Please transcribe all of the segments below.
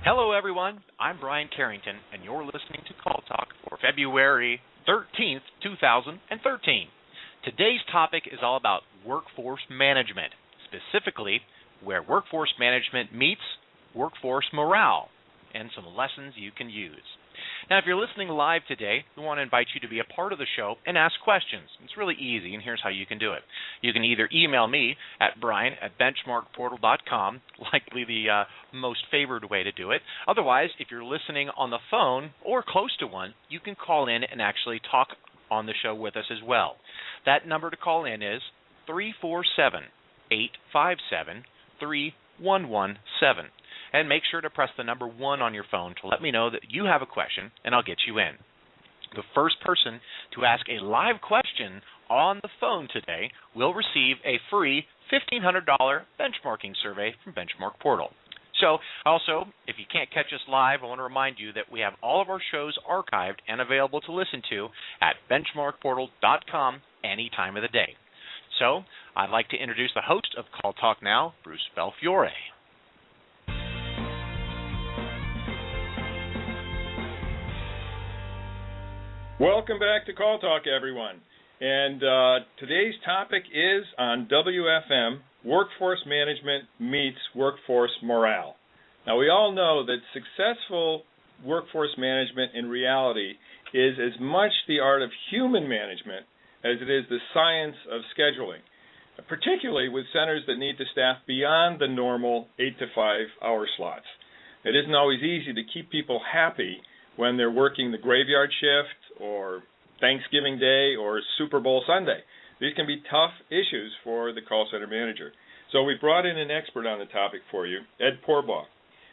Hello, everyone. I'm Brian Carrington, and you're listening to Call Talk for February 13th, 2013. Today's topic is all about workforce management, specifically where workforce management meets workforce morale, and some lessons you can use. Now, if you're listening live today, we want to invite you to be a part of the show and ask questions. It's really easy, and here's how you can do it. You can either email me at brian@benchmarkportal.com, likely the most favored way to do it. Otherwise, if you're listening on the phone or close to one, you can call in and actually talk on the show with us as well. That number to call in is 347-857-3117. And make sure to press the number 1 on your phone to let me know that you have a question, and I'll get you in. The first person to ask a live question on the phone today will receive a free $1,500 benchmarking survey from BenchmarkPortal. So, also, if you can't catch us live, I want to remind you that we have all of our shows archived and available to listen to at benchmarkportal.com any time of the day. So, I'd like to introduce the host of Call Talk Now, Bruce Belfiore. Welcome back to Call Talk, everyone. And today's topic is on WFM, Workforce Management Meets Workforce Morale. Now, we all know that successful workforce management in reality is as much the art of human management as it is the science of scheduling, particularly with centers that need to staff beyond the normal 8 to 5 hour slots. It isn't always easy to keep people happy when they're working the graveyard shift or Thanksgiving Day or Super Bowl Sunday. These can be tough issues for the call center manager. So we brought in an expert on the topic for you, Ed Poorbaugh.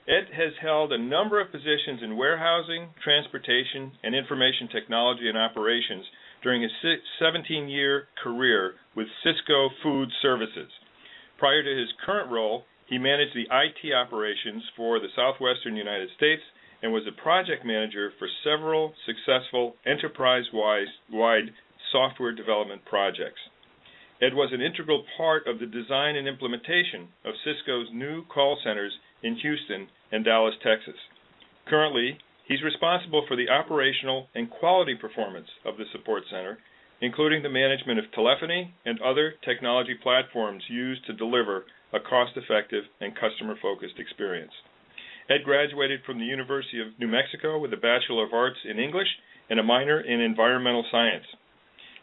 Ed has held a number of positions in warehousing, transportation, and information technology and operations during his 17-year career with Sysco Food Services. Prior to his current role, he managed the IT operations for the southwestern United States and was a project manager for several successful enterprise-wide software development projects. Ed was an integral part of the design and implementation of Sysco's new call centers in Houston and Dallas, Texas. Currently, he's responsible for the operational and quality performance of the support center, including the management of telephony and other technology platforms used to deliver a cost-effective and customer-focused experience. Ed graduated from the University of New Mexico with a Bachelor of Arts in English and a minor in environmental science.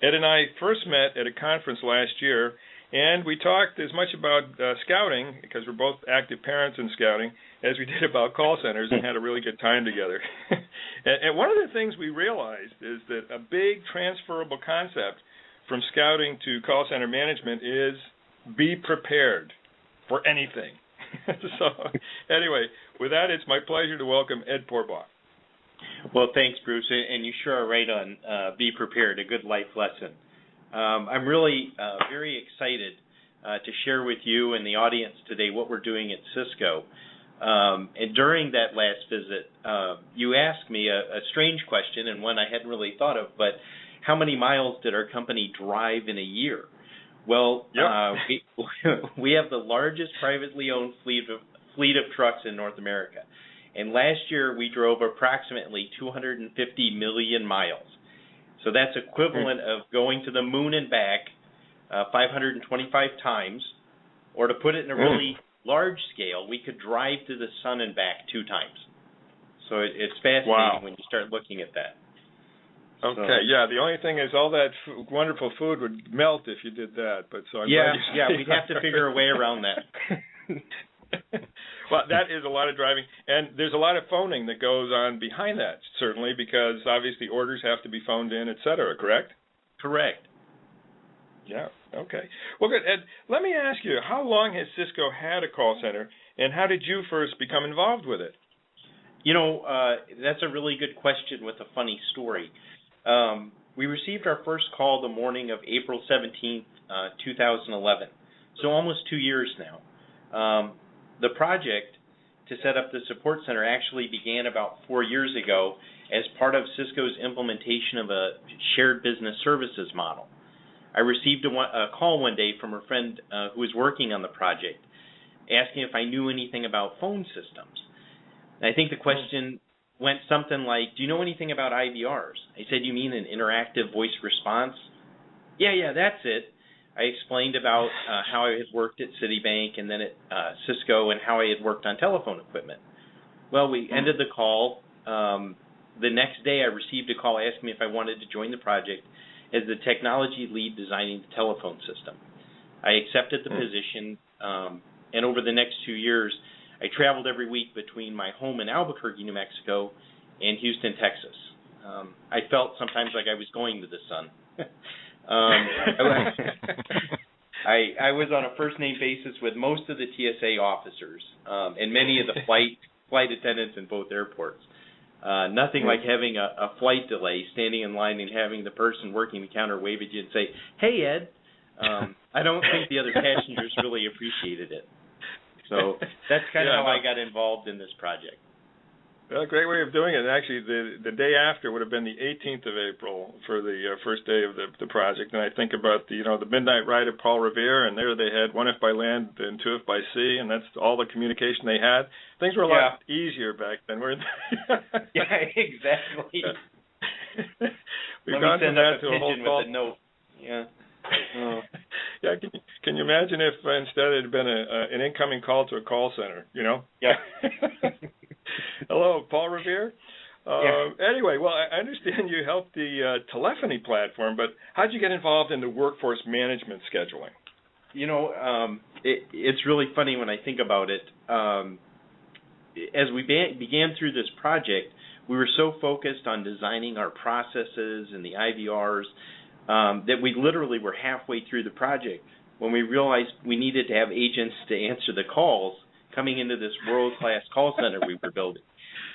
Ed and I first met at a conference last year, and we talked as much about scouting, because we're both active parents in scouting, as we did about call centers, and had a really good time together. And one of the things we realized is that a big transferable concept from scouting to call center management is be prepared for anything. So, anyway, with that, it's my pleasure to welcome Ed Poorbaugh. Well, thanks, Bruce, and you sure are right on be prepared, a good life lesson. I'm really very excited to share with you and the audience today what we're doing at Sysco. And during that last visit, you asked me a strange question, and one I hadn't really thought of, but how many miles did our company drive in a year? Well, yep. We have the largest privately owned fleet of trucks in North America. And last year, we drove approximately 250 million miles. So that's equivalent of going to the moon and back 525 times. Or to put it in a really large scale, we could drive to the sun and back 2 times. So it's fascinating when you start looking at that. Okay, yeah. The only thing is all that wonderful food would melt if you did that. But so we'd have to figure a way around that. Well, that is a lot of driving, and there's a lot of phoning that goes on behind that, certainly, because obviously orders have to be phoned in, et cetera, correct? Correct. Yeah, okay. Well, good. Ed, let me ask you, how long has Sysco had a call center, and how did you first become involved with it? You know, that's a really good question with a funny story. We received our first call the morning of April 17th, 2011, so almost 2 years now. The project to set up the support center actually began about 4 years ago as part of Sysco's implementation of a shared business services model. I received a call one day from a friend who was working on the project asking if I knew anything about phone systems. And I think the question went something like, do you know anything about IVRs? I said, you mean an interactive voice response? Yeah, that's it. I explained about how I had worked at Citibank and then at Sysco and how I had worked on telephone equipment. Well, we ended the call. The next day I received a call asking me if I wanted to join the project as the technology lead designing the telephone system. I accepted the position, and over the next 2 years, I traveled every week between my home in Albuquerque, New Mexico, and Houston, Texas. I felt sometimes like I was going to the sun. I was on a first-name basis with most of the TSA officers and many of the flight attendants in both airports. Nothing like having a flight delay, standing in line and having the person working the counter wave at you and say, "Hey, Ed." I don't think the other passengers really appreciated it. So that's kind of how I got involved in this project. Well, great way of doing it. Actually, the day after would have been the 18th of April for the first day of the project. And I think about the midnight ride of Paul Revere, and there they had 1 if by land and 2 if by sea, and that's all the communication they had. Things were a lot easier back then, weren't they? Yeah, exactly. We've gone from that to a whole call. With a note. Yeah. Oh. Yeah, can you imagine if instead it had been an incoming call to a call center, Yeah. Hello, Paul Revere. Anyway, well, I understand you helped the telephony platform, but how did you get involved in the workforce management scheduling? It's really funny when I think about it. As we began through this project, we were so focused on designing our processes and the IVRs that we literally were halfway through the project when we realized we needed to have agents to answer the calls coming into this world-class call center we were building.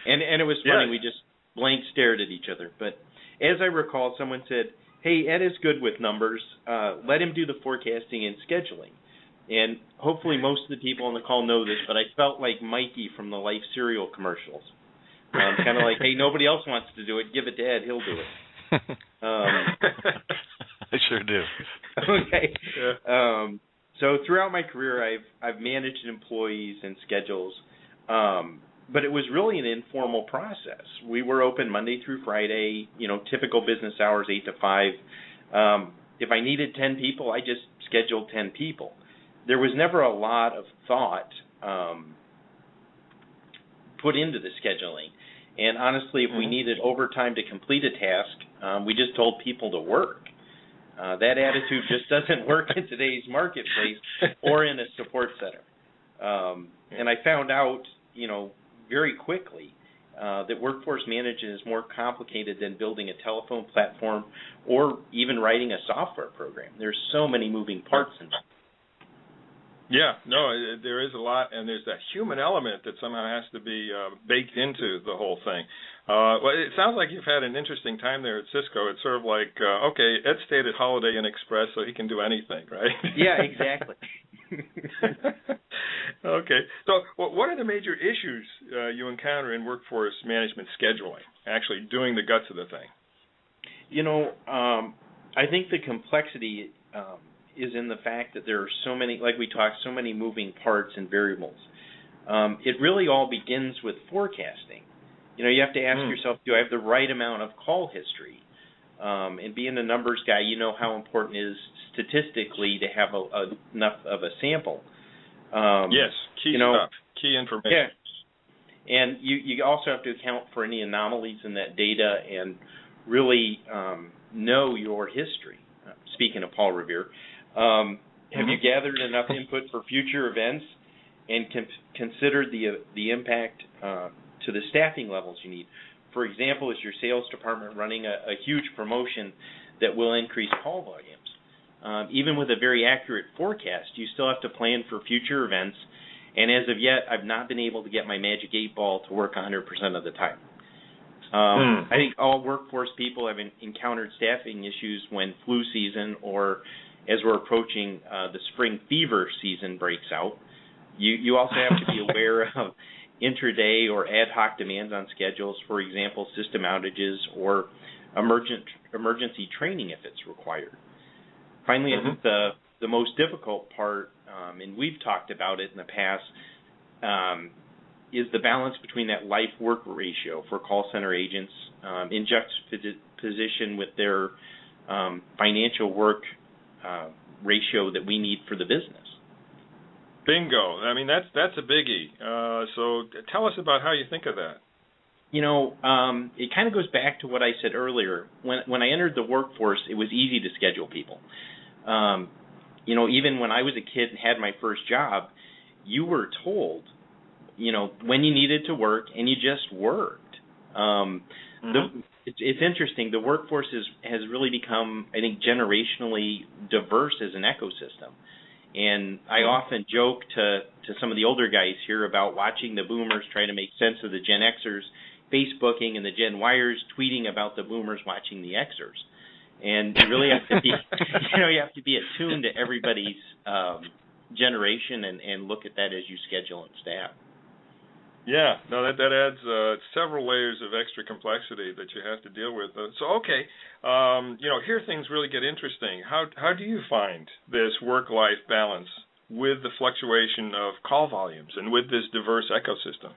And it was funny, we just blank stared at each other. But as I recall, someone said, "Hey, Ed is good with numbers. Let him do the forecasting and scheduling." And hopefully most of the people on the call know this, but I felt like Mikey from the Life cereal commercials. Kind of like, hey, nobody else wants to do it. Give it to Ed. He'll do it. I sure do. Okay. Yeah. So throughout my career, I've managed employees and schedules, but it was really an informal process. We were open Monday through Friday, typical business hours, 8 to 5. If I needed 10 people, I just scheduled 10 people. There was never a lot of thought put into the scheduling. And honestly, if we needed overtime to complete a task, we just told people to work. That attitude just doesn't work in today's marketplace or in a support center. And I found out, very quickly that workforce management is more complicated than building a telephone platform or even writing a software program. There's so many moving parts in that. Yeah, no, there is a lot, and there's that human element that somehow has to be baked into the whole thing. Well, it sounds like you've had an interesting time there at Sysco. It's sort of like, okay, Ed stayed at Holiday Inn Express, so he can do anything, right? Yeah, exactly. Okay. So what are the major issues you encounter in workforce management scheduling, actually doing the guts of the thing? I think the complexity is in the fact that there are so many, like we talked, so many moving parts and variables. It really all begins with forecasting. You have to ask yourself, do I have the right amount of call history? And being a numbers guy, you know how important it is statistically to have enough of a sample. Yes, key stuff, key information. Yeah. And you also have to account for any anomalies in that data and really know your history. Speaking of Paul Revere, have you gathered enough input for future events and considered the impact to the staffing levels you need? For example, is your sales department running a huge promotion that will increase call volumes? Even with a very accurate forecast, you still have to plan for future events, and as of yet, I've not been able to get my magic 8 ball to work 100% of the time. I think all workforce people have encountered staffing issues when flu season or as we're approaching the spring fever season breaks out. You also have to be aware of intraday or ad hoc demands on schedules, for example, system outages or emergency training if it's required. Finally, I think the most difficult part, and we've talked about it in the past, is the balance between that life-work ratio for call center agents in juxtaposition with their financial work ratio that we need for the business. Bingo. I mean, that's a biggie. So tell us about how you think of that. It kind of goes back to what I said earlier. When I entered the workforce, it was easy to schedule people. Even when I was a kid and had my first job, you were told, when you needed to work, and you just worked. It's interesting. The workforce has really become, I think, generationally diverse as an ecosystem. And I often joke to some of the older guys here about watching the boomers try to make sense of the Gen Xers Facebooking and the Gen Yers tweeting about the boomers watching the Xers. And you really have to be, you have to be attuned to everybody's generation and look at that as you schedule and staff. Yeah, no, that adds several layers of extra complexity that you have to deal with. Here things really get interesting. How do you find this work-life balance with the fluctuation of call volumes and with this diverse ecosystem?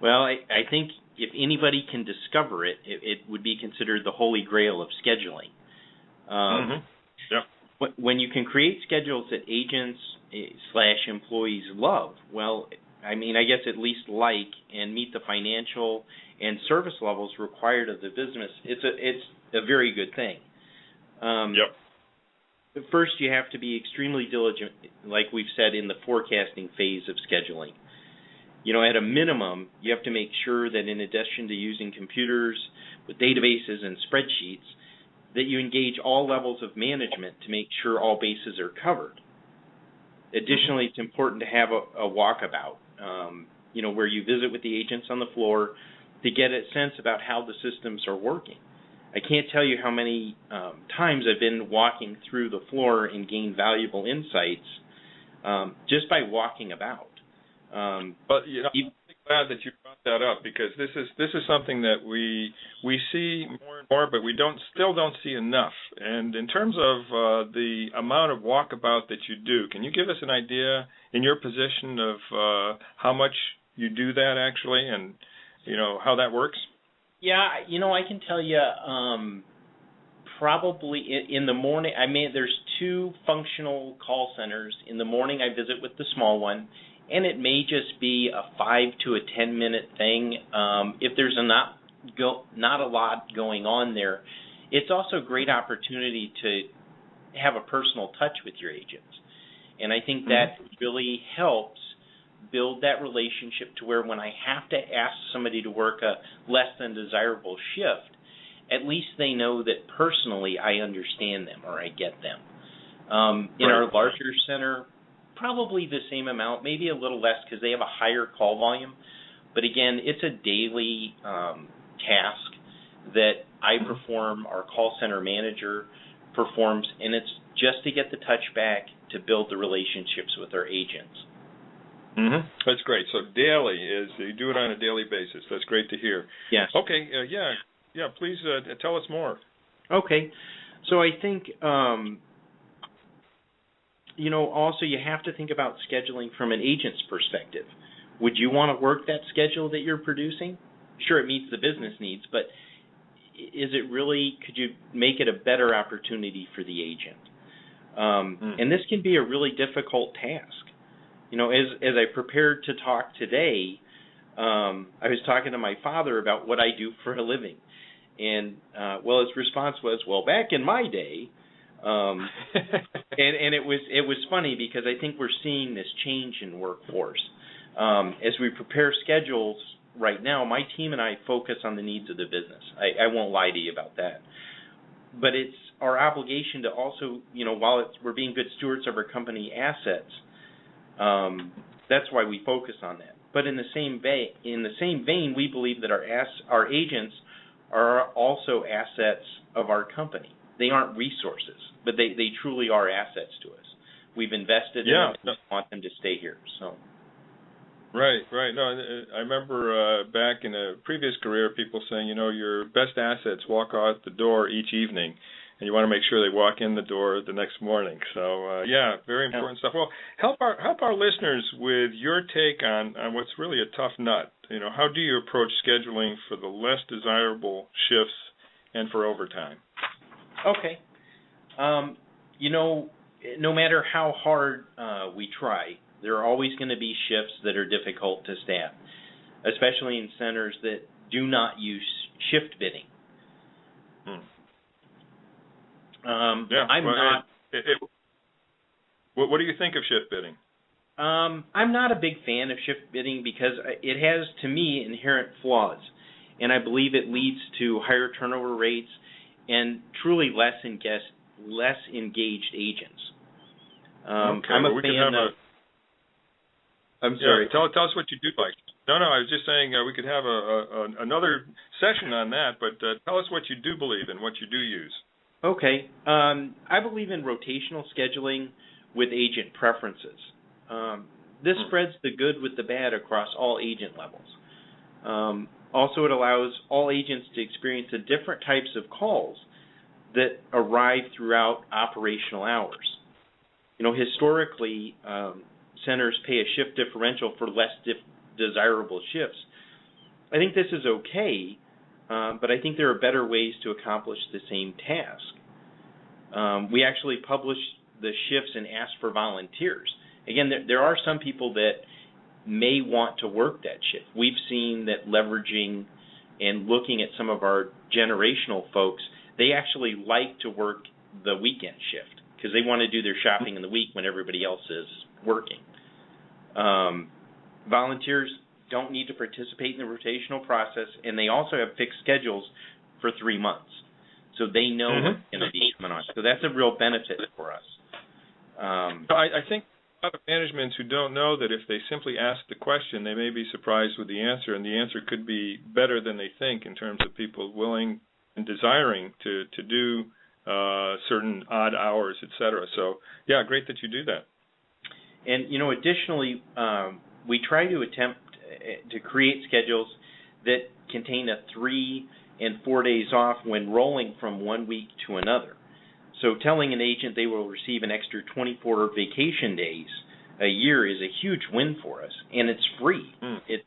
Well, I think if anybody can discover it, it would be considered the holy grail of scheduling. Yep. When you can create schedules that agents / employees love, well, I guess at least like and meet the financial and service levels required of the business, it's a very good thing. Yep. First, you have to be extremely diligent, like we've said, in the forecasting phase of scheduling. At a minimum, you have to make sure that in addition to using computers with databases and spreadsheets, that you engage all levels of management to make sure all bases are covered. Additionally, it's important to have a walkabout, where you visit with the agents on the floor to get a sense about how the systems are working. I can't tell you how many times I've been walking through the floor and gained valuable insights just by walking about. But I'm glad that you brought that up, because this is something that we see more and more, but we still don't see enough. And in terms of the amount of walkabout that you do, can you give us an idea in your position of how much you do that actually, and how that works? Yeah, I can tell you. Probably in the morning. There's 2 functional call centers. In the morning, I visit with the small one. And it may just be a 5 to a 10 minute thing. If there's not a lot going on there, it's also a great opportunity to have a personal touch with your agents. And I think that really helps build that relationship to where when I have to ask somebody to work a less than desirable shift, at least they know that personally I understand them or I get them. In our larger center, probably the same amount, maybe a little less because they have a higher call volume. But again, it's a daily task that I perform, our call center manager performs, and it's just to get the touch back to build the relationships with our agents. That's great. So daily you do it on a daily basis. That's great to hear. Yes. Okay. Please tell us more. Okay. So I think also you have to think about scheduling from an agent's perspective. Would you want to work that schedule that you're producing? Sure, it meets the business needs, but could you make it a better opportunity for the agent? And this can be a really difficult task. As I prepared to talk today, I was talking to my father about what I do for a living. And, his response was, well, back in my day, and it was funny because I think we're seeing this change in workforce. As we prepare schedules right now, my team and I focus on the needs of the business. I won't lie to you about that. But it's our obligation to also, while we're being good stewards of our company assets, that's why we focus on that. But in the same vein, we believe that our agents are also assets of our company. They aren't resources, but they truly are assets to us. We've invested in them and we want them to stay here. So. Right. No, I remember back in a previous career, people saying, your best assets walk out the door each evening, and you want to make sure they walk in the door the next morning. So, very important stuff. Well, help our listeners with your take on what's really a tough nut. How do you approach scheduling for the less desirable shifts and for overtime? Okay. No matter how hard we try, there are always going to be shifts that are difficult to staff, especially in centers that do not use shift bidding. What do you think of shift bidding? I'm not a big fan of shift bidding because it has, to me, inherent flaws, and I believe it leads to higher turnover rates and truly less engaged agents. I'm a fan of. I'm sorry. Tell us what you do like. No, I was just saying we could have another session on that, but tell us what you do believe and what you do use. Okay. I believe in rotational scheduling with agent preferences. This spreads the good with the bad across all agent levels. Also, it allows all agents to experience the different types of calls that arrive throughout operational hours. Historically, centers pay a shift differential for less desirable shifts. I think this is okay, but I think there are better ways to accomplish the same task. We actually publish the shifts and ask for volunteers. Again, there are some people that may want to work that shift. We've seen that leveraging and looking at some of our generational folks, they actually like to work the weekend shift because they want to do their shopping in the week when everybody else is working. Volunteers don't need to participate in the rotational process, and they also have fixed schedules for 3 months. So they know what's going to be coming on. So that's a real benefit for us. I think a lot of managements who don't know that if they simply ask the question, they may be surprised with the answer, and the answer could be better than they think in terms of people willing and desiring to do certain odd hours, et cetera. So, great that you do that. And, additionally, we try to attempt to create schedules that contain a 3 and 4 days off when rolling from one week to another. So telling an agent they will receive an extra 24 vacation days a year is a huge win for us, and it's free. It's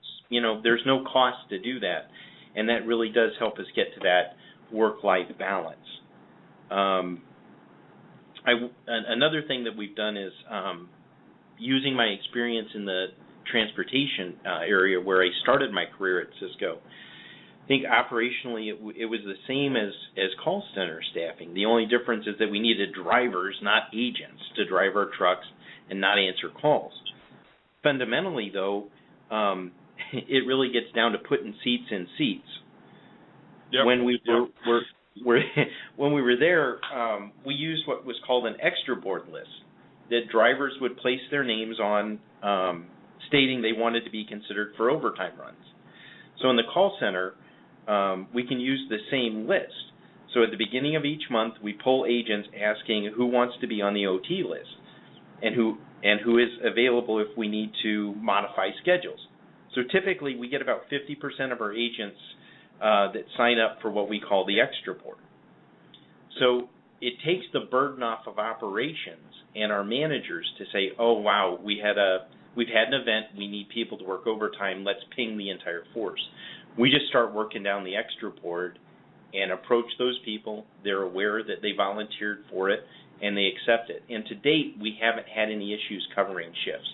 there's no cost to do that, and that really does help us get to that work-life balance. Another thing that we've done is using my experience in the transportation area where I started my career at Sysco. I think operationally it was the same as call center staffing. The only difference is that we needed drivers, not agents, to drive our trucks and not answer calls. Fundamentally, though, it really gets down to putting seats in seats. Yep. When we were there, we used what was called an extra board list that drivers would place their names on, stating they wanted to be considered for overtime runs. So in the call center, we can use the same list. So at the beginning of each month, we poll agents asking who wants to be on the OT list and who is available if we need to modify schedules. So typically, we get about 50% of our agents that sign up for what we call the extra board. So it takes the burden off of operations and our managers to say, oh, wow, we've had an event, we need people to work overtime, let's ping the entire force. We just start working down the extra board and approach those people. They're aware that they volunteered for it, and they accept it. And to date, we haven't had any issues covering shifts.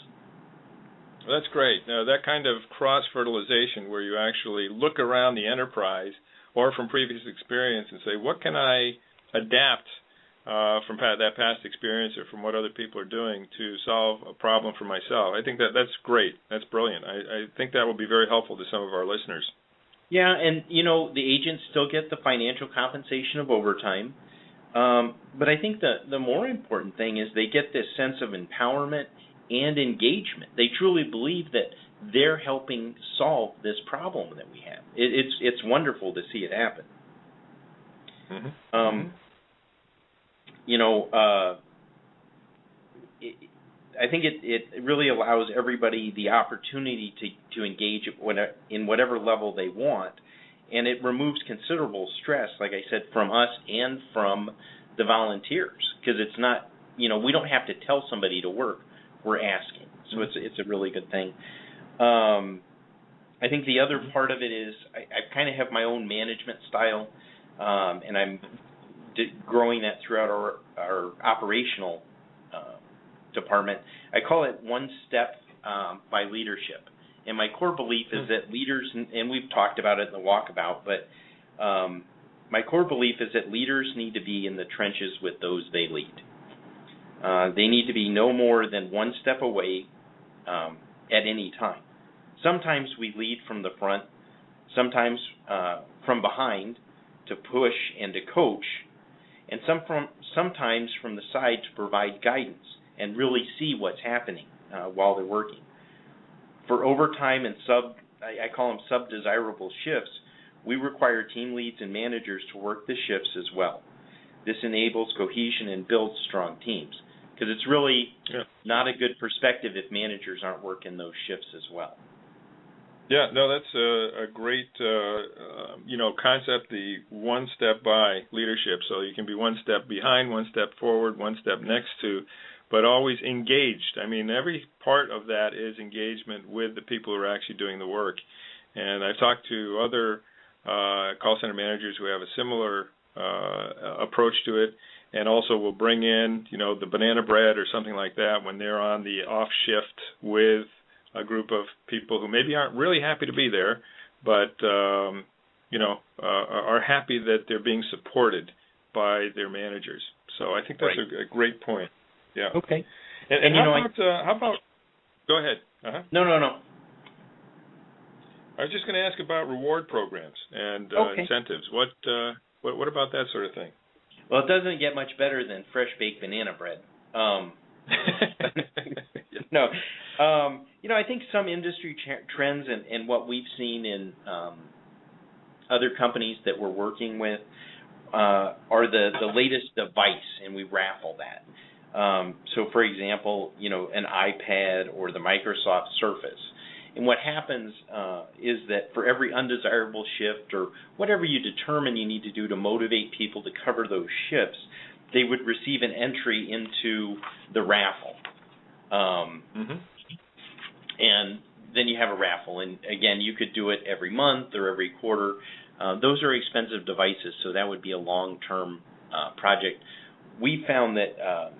Well, that's great. Now, that kind of cross-fertilization where you actually look around the enterprise or from previous experience and say, what can I adapt from that past experience or from what other people are doing to solve a problem for myself? I think that's great. That's brilliant. I think that will be very helpful to some of our listeners. Yeah, and, the agents still get the financial compensation of overtime. But I think the more important thing is they get this sense of empowerment and engagement. They truly believe that they're helping solve this problem that we have. It's wonderful to see it happen. I think it really allows everybody the opportunity to engage in whatever level they want, and it removes considerable stress, like I said, from us and from the volunteers, because it's not, we don't have to tell somebody to work. We're asking. So it's a really good thing. I think the other part of it is I kind of have my own management style, and I'm growing that throughout our operational department. I call it one step by leadership. And my core belief is that leaders, and we've talked about it in the walkabout, but my core belief is that leaders need to be in the trenches with those they lead. They need to be no more than one step away at any time. Sometimes we lead from the front, sometimes from behind to push and to coach, and sometimes from the side to provide guidance and really see what's happening while they're working. For overtime and I call them sub-desirable shifts, we require team leads and managers to work the shifts as well. This enables cohesion and builds strong teams, because it's really not a good perspective if managers aren't working those shifts as well. Yeah, no, that's a great, concept, the one step by leadership. So you can be one step behind, one step forward, one step next to, but always engaged. I mean, every part of that is engagement with the people who are actually doing the work. And I've talked to other call center managers who have a similar approach to it, and also will bring in, the banana bread or something like that when they're on the off shift with a group of people who maybe aren't really happy to be there, but are happy that they're being supported by their managers. So I think that's a great point. Yeah. Okay. And how about? Go ahead. Uh-huh. No. I was just going to ask about reward programs and incentives. What about that sort of thing? Well, it doesn't get much better than fresh baked banana bread. No. I think some industry trends and what we've seen in other companies that we're working with are the latest device, and we raffle that. So, for example, an iPad or the Microsoft Surface. And what happens is that for every undesirable shift or whatever you determine you need to do to motivate people to cover those shifts, they would receive an entry into the raffle. And then you have a raffle. And, again, you could do it every month or every quarter. Those are expensive devices, so that would be a long-term project. We found that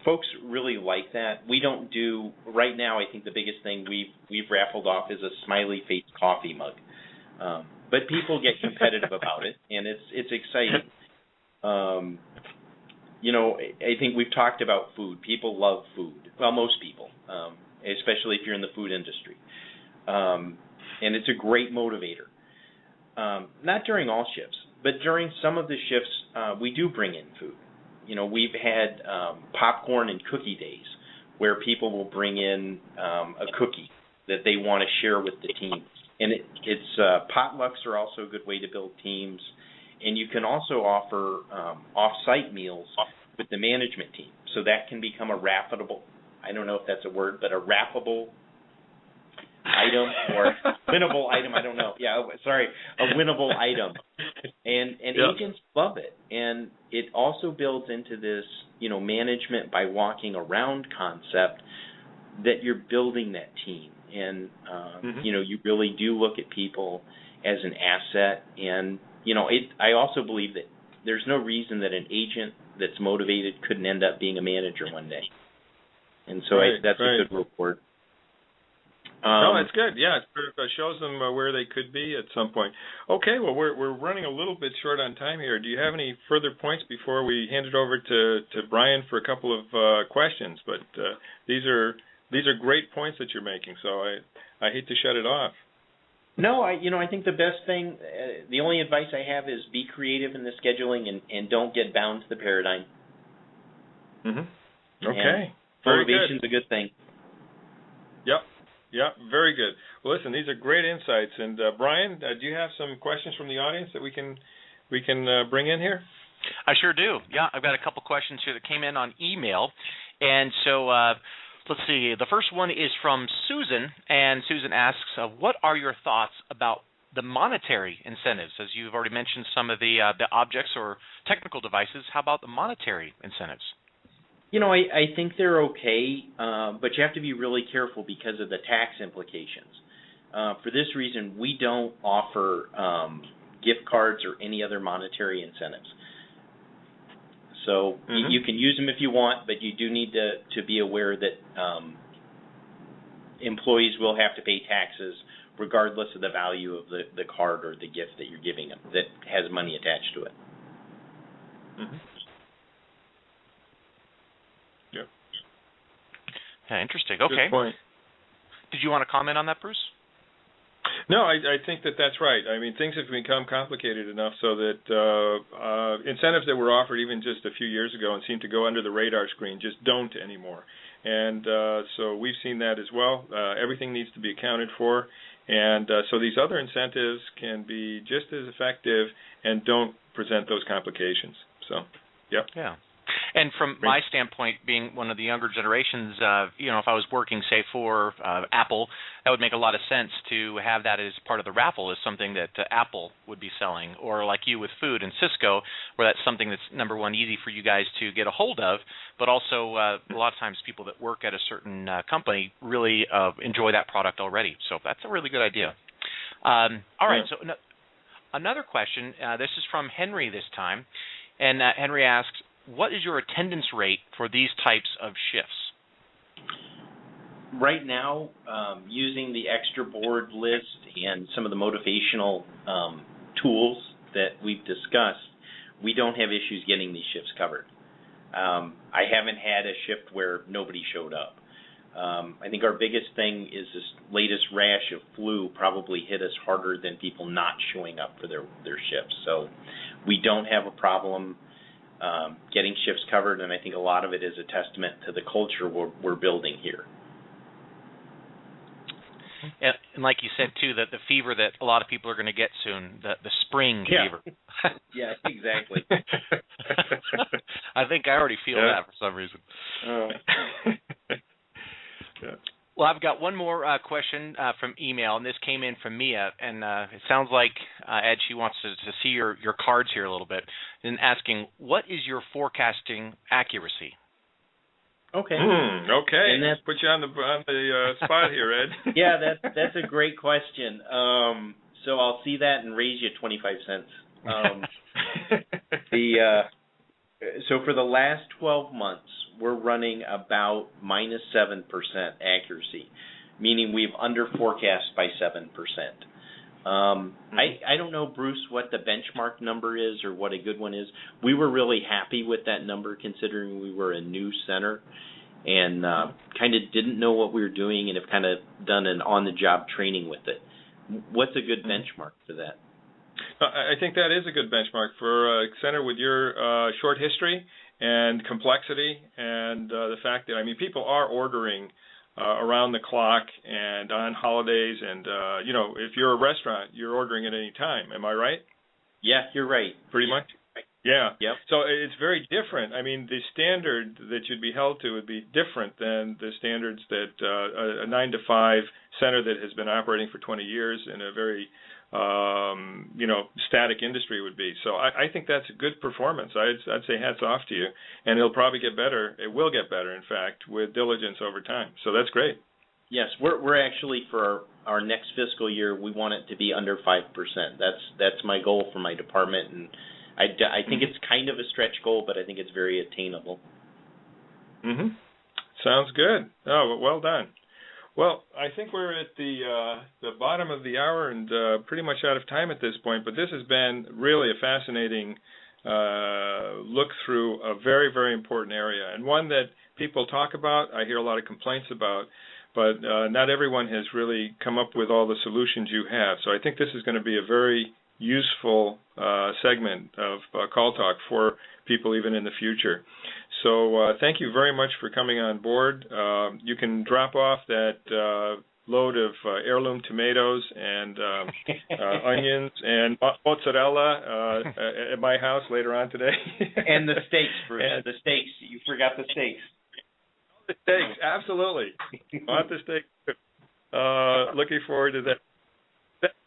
folks really like that. We don't do right now. I think the biggest thing we've raffled off is a smiley face coffee mug, but people get competitive about it, and it's exciting. I think we've talked about food. People love food. Well, most people, especially if you're in the food industry, and it's a great motivator. Not during all shifts, but during some of the shifts, we do bring in food. We've had popcorn and cookie days where people will bring in a cookie that they want to share with the team. And it's potlucks are also a good way to build teams. And you can also offer off-site meals with the management team. So that can become a raffable, I don't know if that's a word, but a raffable item or winnable item, I don't know. Yeah, sorry, a winnable item. And agents love it. And it also builds into this, management by walking around concept that you're building that team. And, you really do look at people as an asset. And, I also believe that there's no reason that an agent that's motivated couldn't end up being a manager one day. And so that's a good report. No, that's good. Yeah, it sort of shows them where they could be at some point. Okay, well, we're running a little bit short on time here. Do you have any further points before we hand it over to Brian for a couple of questions? But these are great points that you're making, so I hate to shut it off. No, I think the best thing, the only advice I have is be creative in the scheduling and don't get bound to the paradigm. Okay. Motivation's a good thing. Yep. Yeah, very good. Well, listen, these are great insights. And Brian, do you have some questions from the audience that we can bring in here? I sure do. Yeah, I've got a couple questions here that came in on email, and so let's see. The first one is from Susan, and Susan asks, "What are your thoughts about the monetary incentives? As you've already mentioned some of the objects or technical devices, how about the monetary incentives? I think they're okay, but you have to be really careful because of the tax implications. For this reason, we don't offer gift cards or any other monetary incentives. So you can use them if you want, but you do need to be aware that employees will have to pay taxes regardless of the value of the card or the gift that you're giving them that has money attached to it. Mm-hmm. Yep. Yeah, interesting. Okay. Good point. Did you want to comment on that, Bruce? No, I think that's right. I mean, things have become complicated enough so that incentives that were offered even just a few years ago and seemed to go under the radar screen just don't anymore. And so we've seen that as well. Everything needs to be accounted for. And so these other incentives can be just as effective and don't present those complications. So, yep. Yeah. And from my standpoint, being one of the younger generations, if I was working, say, for Apple, that would make a lot of sense to have that as part of the raffle as something that Apple would be selling. Or like you with food and Sysco, where that's something that's, number one, easy for you guys to get a hold of, but also a lot of times people that work at a certain company really enjoy that product already. So that's a really good idea. All right, so another question. This is from Henry this time. And Henry asks, what is your attendance rate for these types of shifts? Right now, using the extra board list and some of the motivational tools that we've discussed, we don't have issues getting these shifts covered. I haven't had a shift where nobody showed up. I think our biggest thing is this latest rash of flu probably hit us harder than people not showing up for their shifts. So we don't have a problem getting shifts covered, and I think a lot of it is a testament to the culture we're building here. And like you said, too, that the fever that a lot of people are going to get soon, the spring fever. Yeah, exactly. I think I already feel that for some reason. Yeah. Well, I've got one more question from email, and this came in from Mia, and it sounds like, Ed, she wants to see your cards here a little bit, and asking, what is your forecasting accuracy? Okay. Okay. And that's, put you on the spot here, Ed. Yeah, that's a great question. So I'll see that and raise you 25 cents. So for the last 12 months, we're running about minus 7% accuracy, meaning we've under forecast by 7%. I don't know, Bruce, what the benchmark number is or what a good one is. We were really happy with that number considering we were a new center and kind of didn't know what we were doing and have kind of done an on-the-job training with it. What's a good benchmark for that? I think that is a good benchmark for a center with your short history and complexity and the fact that, people are ordering around the clock and on holidays and, if you're a restaurant, you're ordering at any time. Am I right? Yeah, you're right. Pretty much? Yeah. Yep. So it's very different. The standard that you'd be held to would be different than the standards that a 9-to-5 center that has been operating for 20 years in a very static industry would be. So I think that's a good performance. I'd say hats off to you. And it'll probably get better. It will get better, in fact, with diligence over time. So that's great. Yes, we're actually, for our next fiscal year, we want it to be under 5%. That's my goal for my department. And I think it's kind of a stretch goal, but I think it's very attainable. Mm-hmm. Sounds good. Oh, well done. Well, I think we're at the bottom of the hour and pretty much out of time at this point, but this has been really a fascinating look through a very, very important area, and one that people talk about, I hear a lot of complaints about, but not everyone has really come up with all the solutions you have. So I think this is going to be a very useful segment of Call Talk for people even in the future. So thank you very much for coming on board. You can drop off that load of heirloom tomatoes and onions and mozzarella at my house later on today. And the steaks, Bruce. The steaks. You forgot the steaks. The steaks, absolutely. Want the steaks. Looking forward to that.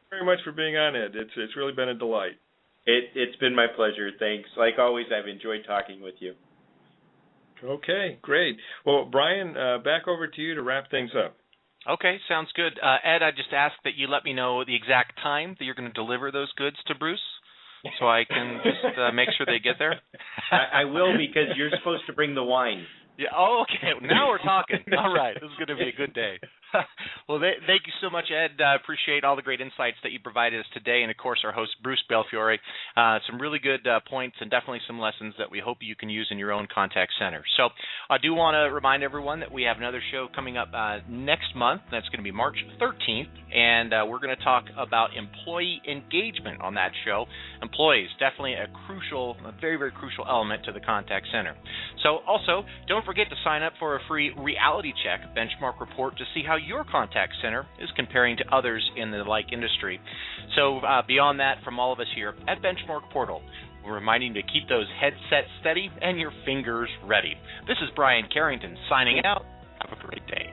very much for being on, Ed. It's really been a delight. It's been my pleasure. Thanks. Like always, I've enjoyed talking with you. Okay, great. Well, Brian, back over to you to wrap things up. Okay, sounds good. Ed, I just ask that you let me know the exact time that you're going to deliver those goods to Bruce, so I can just make sure they get there. I will, because you're supposed to bring the wine. Yeah. Oh, okay. Now we're talking. All right. This is going to be a good day. Well, thank you so much, Ed. I appreciate all the great insights that you provided us today, and, of course, our host, Bruce Belfiore. Some really good points and definitely some lessons that we hope you can use in your own contact center. So I do want to remind everyone that we have another show coming up next month. That's going to be March 13th, and we're going to talk about employee engagement on that show. Employees, definitely a very, very crucial element to the contact center. So also, don't forget to sign up for a free reality check benchmark report to see how your contact center is comparing to others in the like industry. So beyond that, from all of us here at BenchmarkPortal, we're reminding you to keep those headsets steady and your fingers ready. This is Brian Carrington signing out. Have a great day.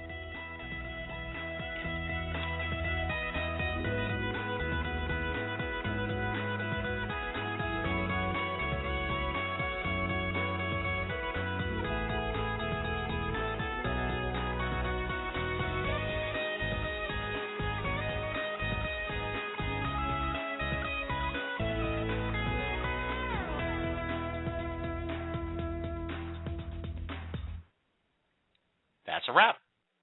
That's a wrap.